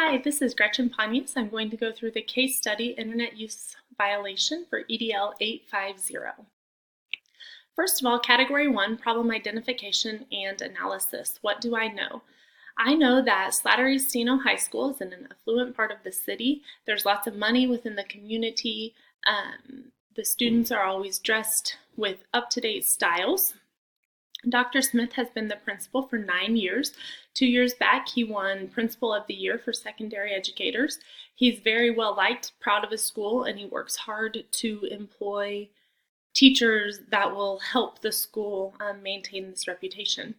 Hi, this is Gretchen Panius. I'm going to go through the case study Internet Use Violation for EDL 850. First of all, Category 1, Problem Identification and Analysis. What do I know? I know that Slattery Steno High School is in an affluent part of the city. There's lots of money within the community. The students are always dressed with up-to-date styles. Dr. Smith has been the principal for 9 years. 2 years back, he won Principal of the Year for secondary educators. He's very well liked, proud of his school, and he works hard to employ teachers that will help the school maintain this reputation.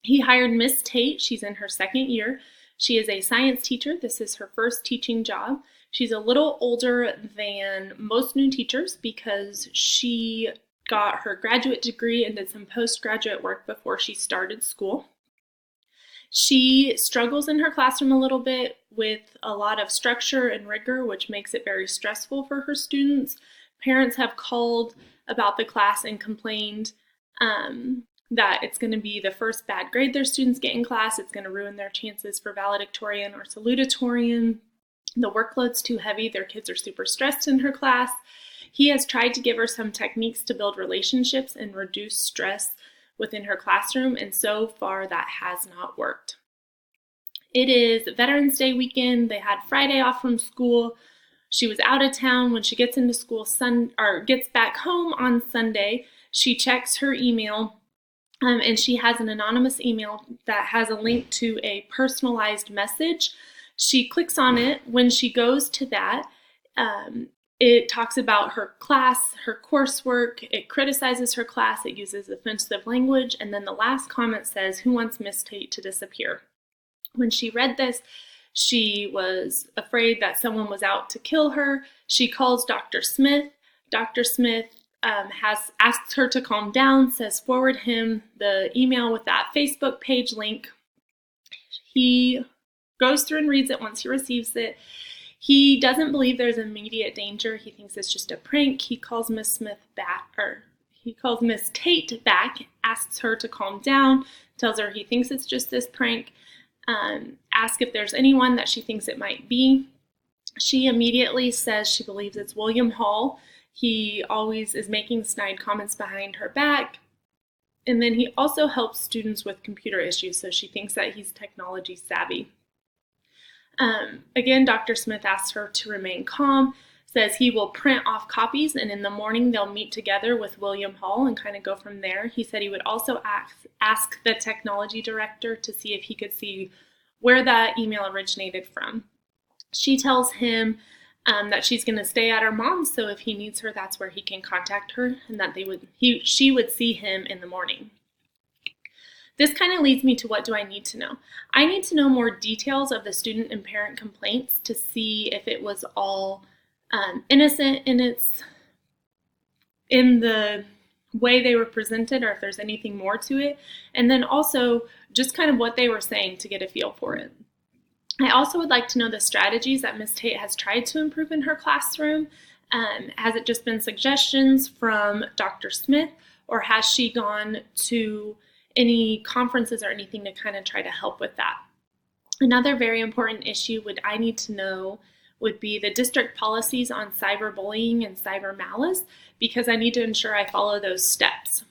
He hired Miss Tate. She's in her 2nd year. She is a science teacher. This is her first teaching job. She's a little older than most new teachers because she got her graduate degree and did some postgraduate work before she started school. She struggles in her classroom a little bit with a lot of structure and rigor, which makes it very stressful for her students. Parents have called about the class and complained that it's going to be the first bad grade their students get in class. It's going to ruin their chances for valedictorian or salutatorian. The workload's too heavy. Their kids are super stressed in her class. He has tried to give her some techniques to build relationships and reduce stress within her classroom, and so far that has not worked. It is Veterans Day weekend. They had Friday off from school. She was out of town. When she gets into school gets back home on Sunday, she checks her email and she has an anonymous email that has a link to a personalized message. She clicks on it. When she goes to that, it talks about her class, her coursework, it criticizes her class, it uses offensive language, and then the last comment says, "Who wants Miss Tate to disappear?" When she read this, she was afraid that someone was out to kill her. She calls Dr. Smith. Dr. Smith asks her to calm down, says forward him the email with that Facebook page link. He goes through and reads it once he receives it. He doesn't believe there's immediate danger. He thinks it's just a prank. He calls Miss Tate back, asks her to calm down, tells her he thinks it's just this prank, asks if there's anyone that she thinks it might be. She immediately says she believes it's William Hall. He always is making snide comments behind her back. And then he also helps students with computer issues, so she thinks that he's technology savvy. Again, Dr. Smith asks her to remain calm, says he will print off copies, and in the morning they'll meet together with William Hall and kind of go from there. He said he would also ask the technology director to see if he could see where that email originated from. She tells him that she's going to stay at her mom's, so if he needs her, that's where he can contact her, and that she would see him in the morning. This kind of leads me to what do I need to know? I need to know more details of the student and parent complaints to see if it was all innocent in the way they were presented, or if there's anything more to it, and then also just kind of what they were saying to get a feel for it. I also would like to know the strategies that Ms. Tate has tried to improve in her classroom. Has it just been suggestions from Dr. Smith, or has she gone to any conferences or anything to kind of try to help with that? Another very important issue I need to know would be the district policies on cyberbullying and cyber malice, because I need to ensure I follow those steps.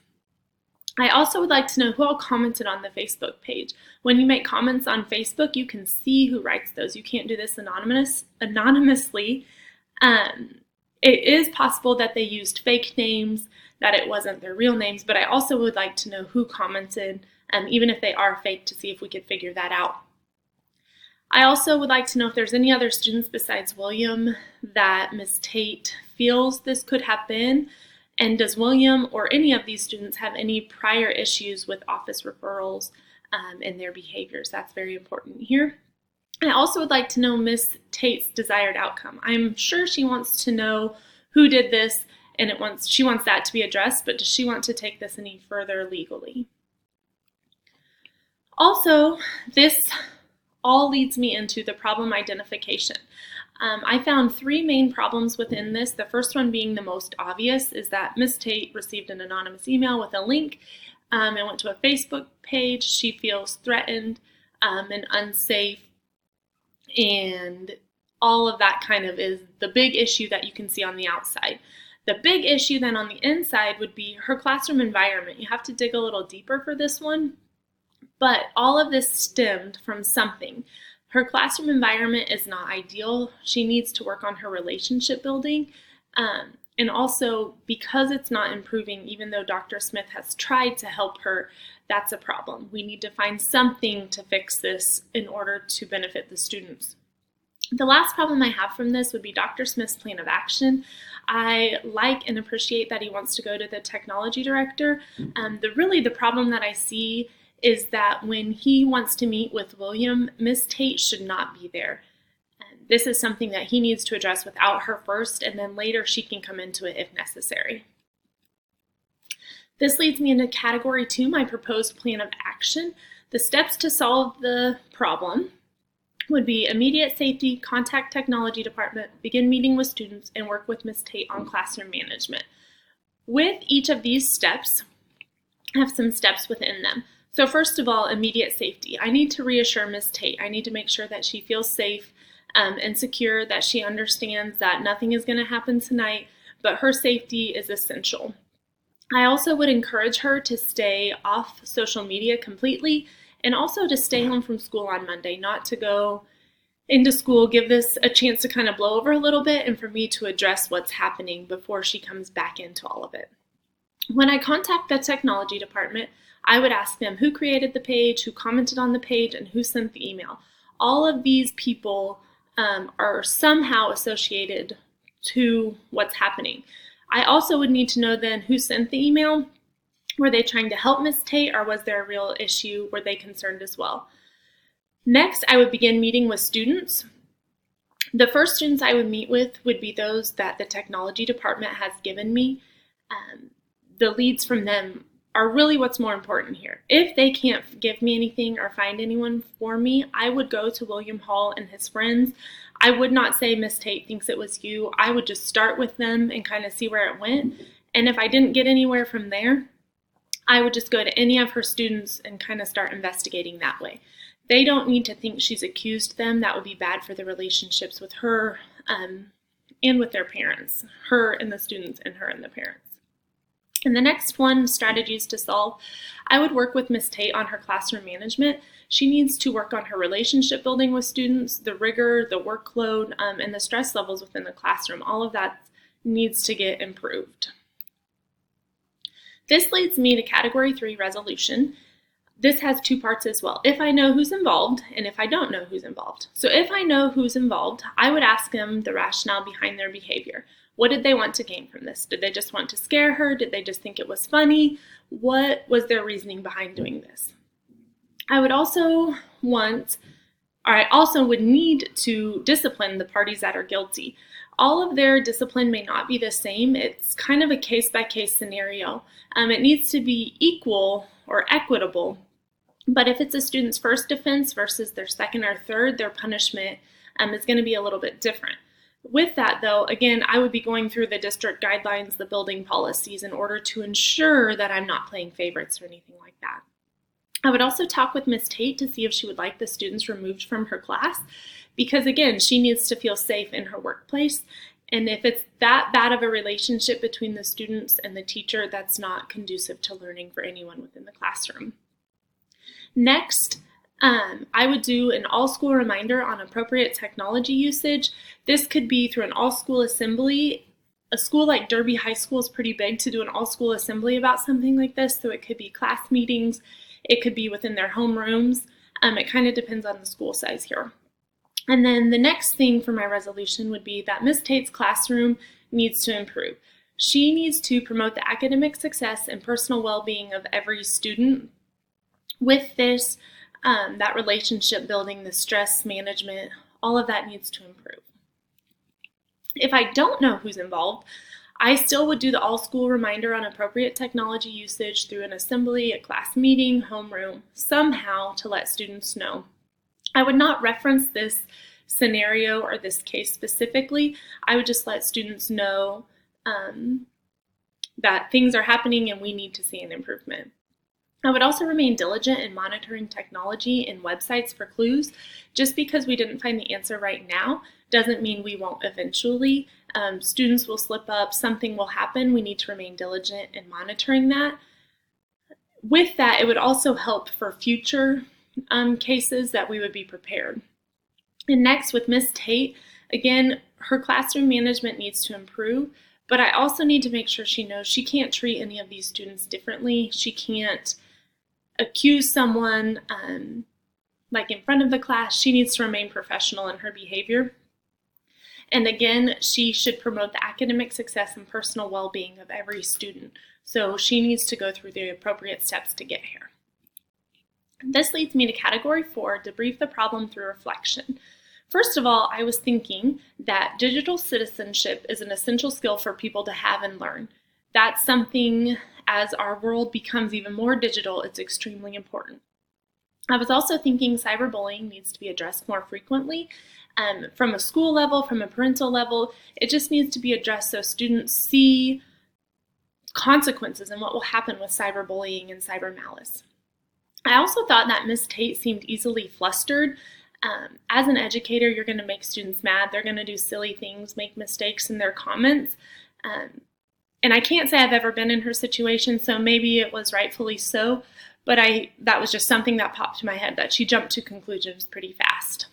I also would like to know who all commented on the Facebook page. When you make comments on Facebook, you can see who writes those. You can't do this anonymously. It is possible that they used fake names, that it wasn't their real names, but I also would like to know who commented, even if they are fake, to see if we could figure that out. I also would like to know if there's any other students besides William that Ms. Tate feels this could have been, and does William or any of these students have any prior issues with office referrals and their behaviors? That's very important here. I also would like to know Ms. Tate's desired outcome. I'm sure she wants to know who did this, and she wants that to be addressed, but does she want to take this any further legally? Also, this all leads me into the problem identification. I found 3 main problems within this. The first one being the most obvious is that Ms. Tate received an anonymous email with a link and went to a Facebook page. She feels threatened and unsafe And all of that kind of is the big issue that you can see on the outside. The big issue then on the inside would be her classroom environment. You have to dig a little deeper for this one, but all of this stemmed from something. Her classroom environment is not ideal. She needs to work on her relationship building. And also, because it's not improving, even though Dr. Smith has tried to help her, that's a problem. We need to find something to fix this in order to benefit the students. The last problem I have from this would be Dr. Smith's plan of action. I like and appreciate that he wants to go to the technology director. The problem that I see is that when he wants to meet with William, Miss Tate should not be there. This is something that he needs to address without her first, and then later she can come into it if necessary. This leads me into category 2, my proposed plan of action. The steps to solve the problem would be immediate safety, contact technology department, begin meeting with students, and work with Miss Tate on classroom management. With each of these steps, I have some steps within them. So first of all, immediate safety. I need to reassure Miss Tate. I need to make sure that she feels safe and secure, that she understands that nothing is going to happen tonight, but her safety is essential. I also would encourage her to stay off social media completely, and also to stay home from school on Monday, not to go into school, give this a chance to kind of blow over a little bit, and for me to address what's happening before she comes back into all of it. When I contact the technology department, I would ask them who created the page, who commented on the page, and who sent the email. All of these people are somehow associated to what's happening. I also would need to know then who sent the email. Were they trying to help Miss Tate, or was there a real issue? Were they concerned as well? Next, I would begin meeting with students. The first students I would meet with would be those that the technology department has given me. The leads from them are really what's more important here. If they can't give me anything or find anyone for me, I would go to William Hall and his friends. I would not say Miss Tate thinks it was you. I would just start with them and kind of see where it went. And if I didn't get anywhere from there, I would just go to any of her students and kind of start investigating that way. They don't need to think she's accused them. That would be bad for the relationships with her and with their parents, her and the students and her and the parents. And the next one, strategies to solve, I would work with Miss Tate on her classroom management. She needs to work on her relationship building with students, the rigor, the workload, and the stress levels within the classroom. All of that needs to get improved. This leads me to category 3, resolution. This has 2 parts as well. If I know who's involved and if I don't know who's involved. So if I know who's involved, I would ask them the rationale behind their behavior. What did they want to gain from this? Did they just want to scare her? Did they just think it was funny? What was their reasoning behind doing this? I would also would need to discipline the parties that are guilty. All of their discipline may not be the same. It's kind of a case-by-case scenario. It needs to be equal or equitable, but if it's a student's first offense versus their second or third, their punishment is going to be a little bit different. With that, though, again, I would be going through the district guidelines, the building policies, in order to ensure that I'm not playing favorites or anything like that. I would also talk with Miss Tate to see if she would like the students removed from her class, because again, she needs to feel safe in her workplace. And if it's that bad of a relationship between the students and the teacher, that's not conducive to learning for anyone within the classroom. Next, I would do an all-school reminder on appropriate technology usage. This could be through an all-school assembly. A school like Derby High School is pretty big to do an all-school assembly about something like this, so it could be class meetings, it could be within their homerooms. It kind of depends on the school size here. And then the next thing for my resolution would be that Miss Tate's classroom needs to improve. She needs to promote the academic success and personal well-being of every student. With this, that relationship building, the stress management, all of that needs to improve. If I don't know who's involved, I still would do the all-school reminder on appropriate technology usage through an assembly, a class meeting, homeroom, somehow to let students know. I would not reference this scenario or this case specifically. I would just let students know that things are happening and we need to see an improvement. I would also remain diligent in monitoring technology and websites for clues. Just because we didn't find the answer right now doesn't mean we won't eventually. Students will slip up, something will happen. We need to remain diligent in monitoring that. With that, it would also help for future cases that we would be prepared. And next, with Miss Tate, again, her classroom management needs to improve, but I also need to make sure she knows she can't treat any of these students differently. She can't accuse someone like in front of the class. She needs to remain professional in her behavior. And again, she should promote the academic success and personal well-being of every student. So she needs to go through the appropriate steps to get here. This leads me to category 4, debrief the problem through reflection. First of all, I was thinking that digital citizenship is an essential skill for people to have and learn. That's something, as our world becomes even more digital, it's extremely important. I was also thinking cyberbullying needs to be addressed more frequently. From a school level, from a parental level, it just needs to be addressed so students see consequences and what will happen with cyberbullying and cyber malice. I also thought that Miss Tate seemed easily flustered. As an educator, you're going to make students mad. They're going to do silly things, make mistakes in their comments. And I can't say I've ever been in her situation, so maybe it was rightfully so, but that was just something that popped in my head, that she jumped to conclusions pretty fast.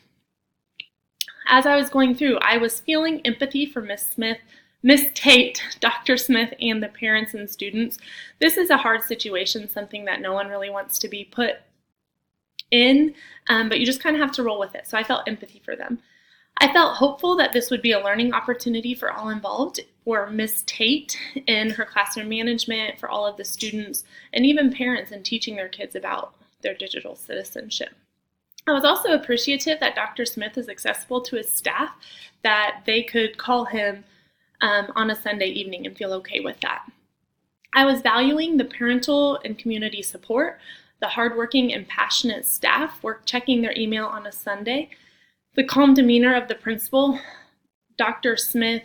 As I was going through, I was feeling empathy for Miss Tate, Dr. Smith, and the parents and students. This is a hard situation, something that no one really wants to be put in, but you just kind of have to roll with it. So I felt empathy for them. I felt hopeful that this would be a learning opportunity for all involved, for Miss Tate in her classroom management, for all of the students, and even parents in teaching their kids about their digital citizenship. I was also appreciative that Dr. Smith is accessible to his staff, that they could call him on a Sunday evening and feel okay with that. I was valuing the parental and community support, the hardworking and passionate staff checking their email on a Sunday, the calm demeanor of the principal. Dr. Smith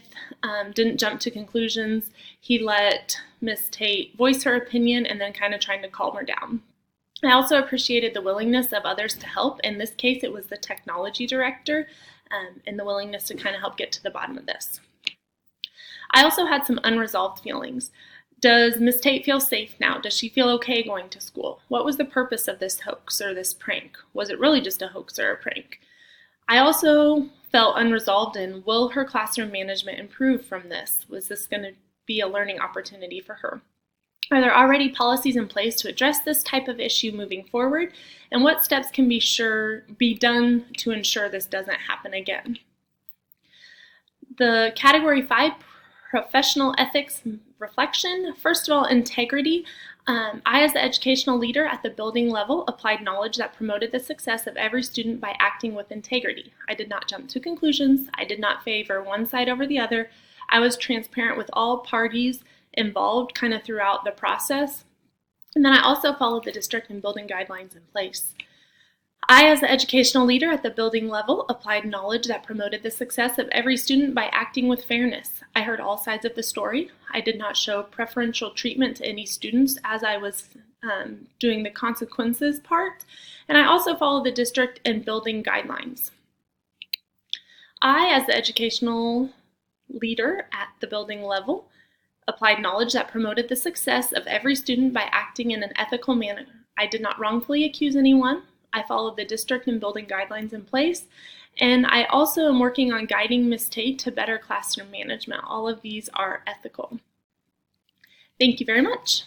didn't jump to conclusions. He let Miss Tate voice her opinion and then kind of trying to calm her down. I also appreciated the willingness of others to help. In this case, it was the technology director and the willingness to kind of help get to the bottom of this. I also had some unresolved feelings. Does Miss Tate feel safe now? Does she feel okay going to school? What was the purpose of this hoax or this prank? Was it really just a hoax or a prank? I also felt unresolved in, will her classroom management improve from this? Was this going to be a learning opportunity for her? Are there already policies in place to address this type of issue moving forward? And what steps can be done to ensure this doesn't happen again? The category 5, professional ethics reflection. First of all, integrity. I, as the educational leader at the building level, applied knowledge that promoted the success of every student by acting with integrity. I did not jump to conclusions. I did not favor one side over the other. I was transparent with all parties involved kind of throughout the process. And then I also followed the district and building guidelines in place. I, as the educational leader at the building level, applied knowledge that promoted the success of every student by acting with fairness. I heard all sides of the story. I did not show preferential treatment to any students as I was doing the consequences part. And I also followed the district and building guidelines. I, as the educational leader at the building level, applied knowledge that promoted the success of every student by acting in an ethical manner. I did not wrongfully accuse anyone. I followed the district and building guidelines in place. And I also am working on guiding Miss Tate to better classroom management. All of these are ethical. Thank you very much.